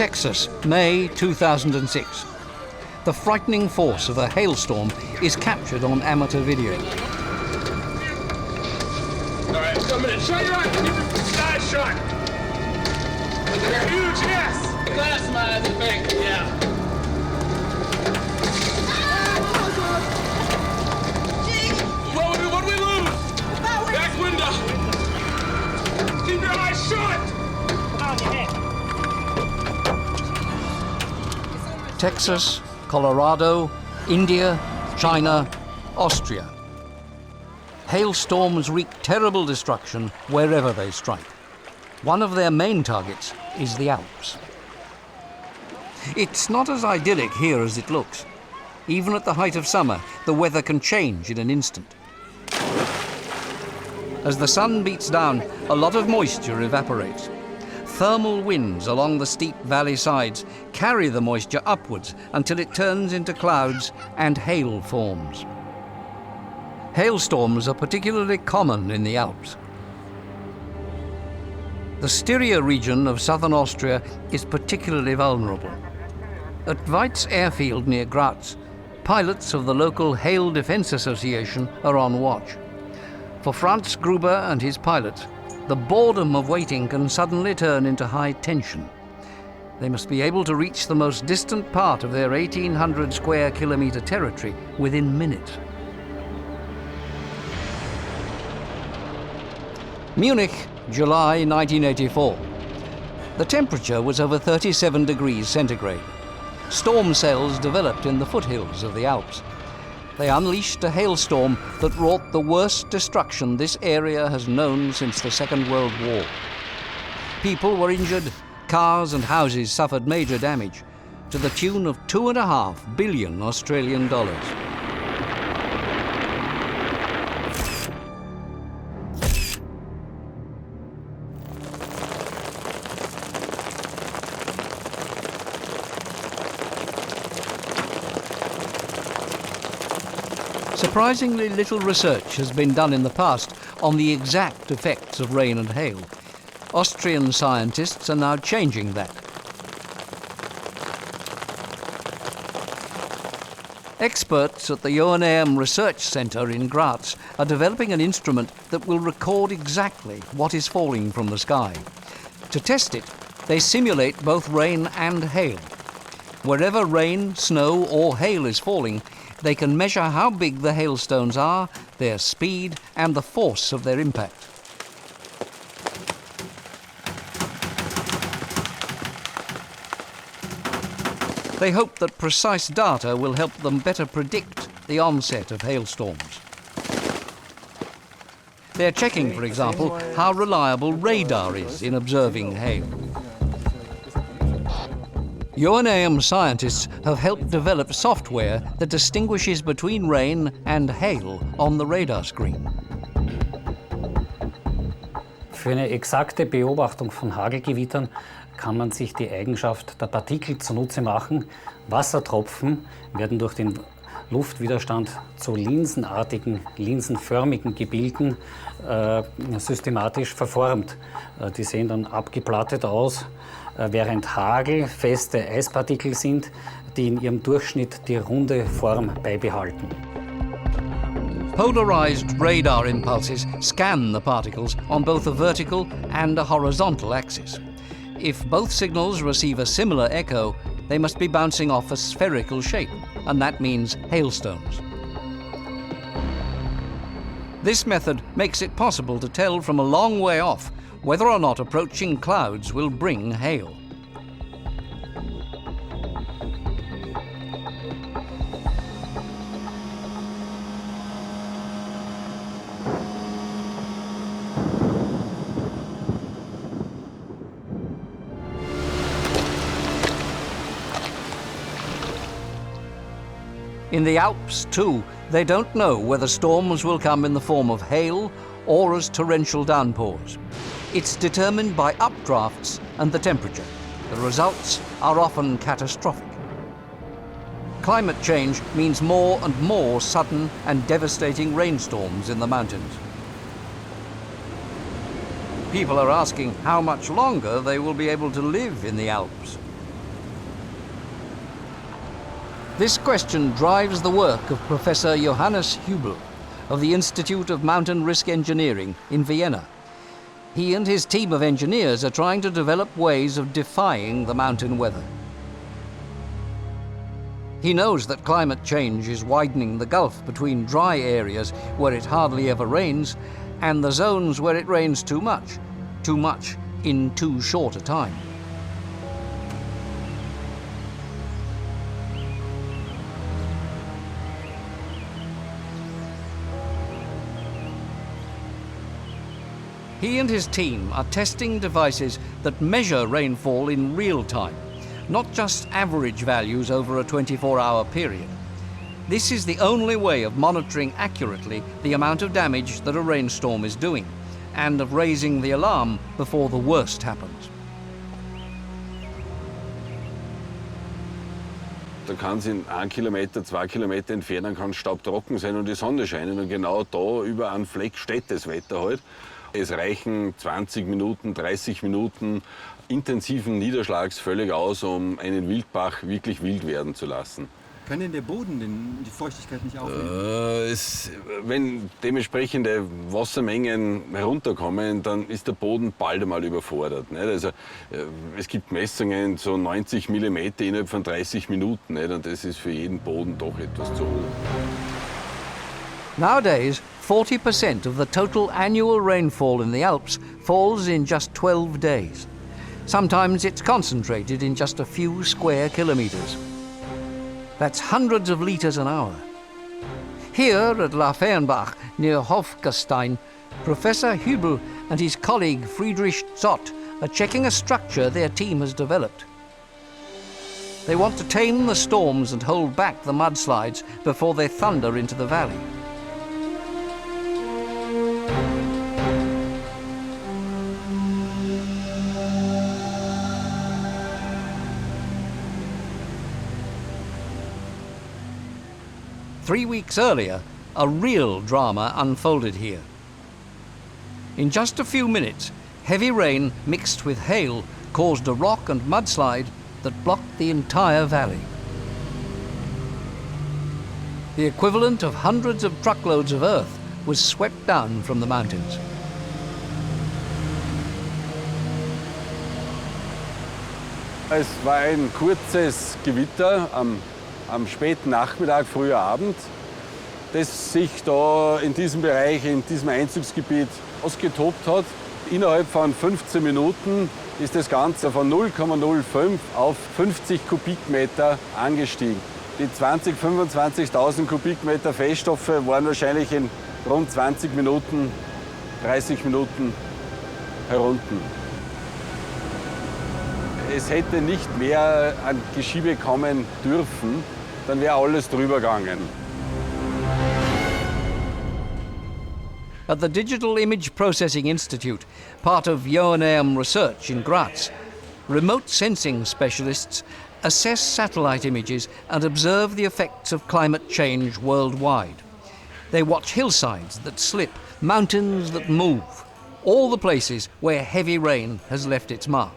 Texas, May 2006. The frightening force of a hailstorm is captured on amateur video. All right, coming in. Shut your eyes. Keep your eyes shut. They're huge, yes. Glass my eyes, I think. Yeah. What did we lose? Back window. Keep your eyes shut. Texas, Colorado, India, China, Austria. Hailstorms wreak terrible destruction wherever they strike. One of their main targets is the Alps. It's not as idyllic here as it looks. Even at the height of summer, the weather can change in an instant. As the sun beats down, a lot of moisture evaporates. Thermal winds along the steep valley sides carry the moisture upwards until it turns into clouds and hail forms. Hailstorms are particularly common in the Alps. The Styria region of southern Austria is particularly vulnerable. At Weitz airfield near Graz, pilots of the local Hail Defence Association are on watch. For Franz Gruber and his pilots, the boredom of waiting can suddenly turn into high tension. They must be able to reach the most distant part of their 1,800 square kilometre territory within minutes. Munich, July 1984. The temperature was over 37 degrees centigrade. Storm cells developed in the foothills of the Alps. They unleashed a hailstorm that wrought the worst destruction this area has known since the Second World War. People were injured, cars and houses suffered major damage, to the tune of $2.5 billion Australian dollars. Surprisingly little research has been done in the past on the exact effects of rain and hail. Austrian scientists are now changing that. Experts at the Joanneum Research Centre in Graz are developing an instrument that will record exactly what is falling from the sky. To test it, they simulate both rain and hail. Wherever rain, snow or hail is falling, they can measure how big the hailstones are, their speed, and the force of their impact. They hope that precise data will help them better predict the onset of hailstorms. They're checking, for example, how reliable radar is in observing hail. Joanneum scientists have helped develop software that distinguishes between rain and hail on the radar screen. Für eine exakte Beobachtung von Hagelgewittern kann man sich die Eigenschaft der Partikel zunutze machen. Wassertropfen werden durch den Luftwiderstand zu linsenartigen, linsenförmigen Gebilden systematisch verformt. Die sehen dann abgeplattet aus, während Hagel feste Eispartikel sind, die in ihrem Durchschnitt die runde Form beibehalten. Polarized radar impulses scan the particles on both a vertical and a horizontal axis. If both signals receive a similar echo, they must be bouncing off a spherical shape, and that means hailstones. This method makes it possible to tell from a long way off whether or not approaching clouds will bring hail. In the Alps, too, they don't know whether storms will come in the form of hail or as torrential downpours. It's determined by updrafts and the temperature. The results are often catastrophic. Climate change means more and more sudden and devastating rainstorms in the mountains. People are asking how much longer they will be able to live in the Alps. This question drives the work of Professor Johannes Hübel of the Institute of Mountain Risk Engineering in Vienna. He and his team of engineers are trying to develop ways of defying the mountain weather. He knows that climate change is widening the gulf between dry areas where it hardly ever rains and the zones where it rains too much in too short a time. He and his team are testing devices that measure rainfall in real time, not just average values over a 24-hour period. This is the only way of monitoring accurately the amount of damage that a rainstorm is doing, and of raising the alarm before the worst happens. Da kann es in 1 Kilometer, 2 Kilometer Entfernung kann staubtrocken sein und die Sonne scheinen. Und genau da über einen Fleck steht das Wetter halt. Es reichen 20 Minuten, 30 Minuten intensiven Niederschlags völlig aus, um einen Wildbach wirklich wild werden zu lassen. Kann denn der Boden die Feuchtigkeit nicht aufnehmen? Wenn dementsprechende Wassermengen herunterkommen, dann ist der Boden bald einmal überfordert. Nicht? Also, es gibt Messungen, so 90 mm innerhalb von 30 Minuten. Nicht? Und das ist für jeden Boden doch etwas zu hoch. Nowadays, 40% of the total annual rainfall in the Alps falls in just 12 days. Sometimes it's concentrated in just a few square kilometers. That's hundreds of liters an hour. Here at La Fernbach, near Hofgastein, Professor Hübel and his colleague Friedrich Zott are checking a structure their team has developed. They want to tame the storms and hold back the mudslides before they thunder into the valley. Three weeks earlier, a real drama unfolded here. In just a few minutes, heavy rain mixed with hail caused a rock and mudslide that blocked the entire valley. The equivalent of hundreds of truckloads of earth was swept down from the mountains. Es war ein kurzes Gewitter am späten Nachmittag, früher Abend, das sich da in diesem Bereich, in diesem Einzugsgebiet ausgetobt hat. Innerhalb von 15 Minuten ist das Ganze von 0,05 auf 50 Kubikmeter angestiegen. Die 20.000, 25.000 Kubikmeter Feststoffe waren wahrscheinlich in rund 20 Minuten, 30 Minuten herunten. Es hätte nicht mehr an Geschiebe kommen dürfen, dann wäre alles drüber gegangen. At the Digital Image Processing Institute, part of Joanneum Research in Graz, remote sensing specialists assess satellite images and observe the effects of climate change worldwide. They watch hillsides that slip, mountains that move, all the places where heavy rain has left its mark.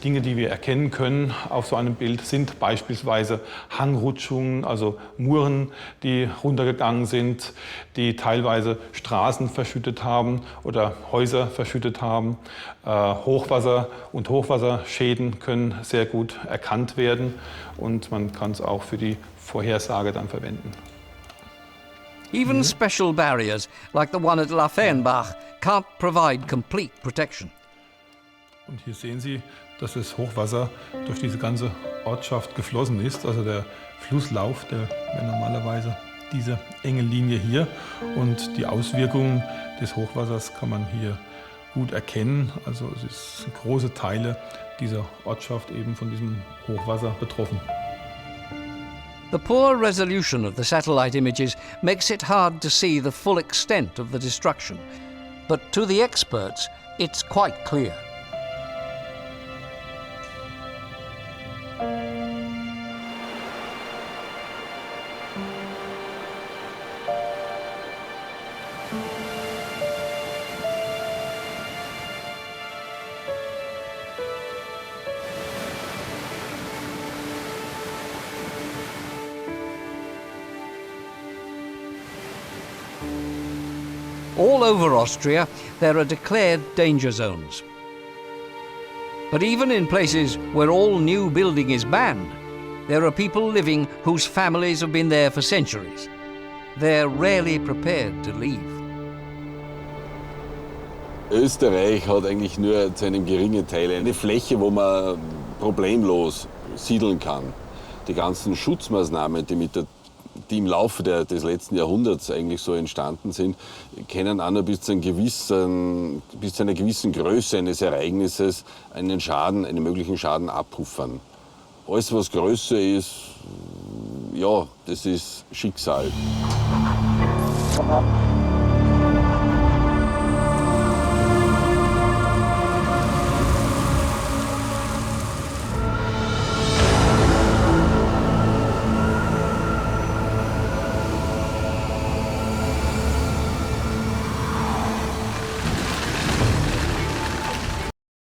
Dinge, die wir erkennen können auf so einem Bild, sind beispielsweise Hangrutschungen, also Muren, die runtergegangen sind, die teilweise Straßen verschüttet haben oder Häuser verschüttet haben. Hochwasser und Hochwasserschäden können sehr gut erkannt werden und man kann es auch für die Vorhersage dann verwenden. Even special barriers, like the one at La Fernbach, can't provide complete protection. Und hier sehen Sie, dass das Hochwasser durch diese ganze Ortschaft geflossen ist. Also der Flusslauf, der wäre normalerweise diese enge Linie hier. Und die Auswirkungen des Hochwassers kann man hier gut erkennen. Also es sind große Teile dieser Ortschaft eben von diesem Hochwasser betroffen. The poor resolution of the satellite images makes it hard to see the full extent of the destruction. But to the experts, it's quite clear. All over Austria, there are declared danger zones. But even in places where all new building is banned, there are people living whose families have been there for centuries. They're rarely prepared to leave. Österreich hat eigentlich nur zu einem geringen Teil eine Fläche, wo man problemlos siedeln kann. Die ganzen Schutzmaßnahmen, die im Laufe des letzten Jahrhunderts eigentlich so entstanden sind, können auch nur bis zu einer gewissen Größe eines Ereignisses einen möglichen Schaden abpuffern. Alles, was größer ist, ja, das ist Schicksal.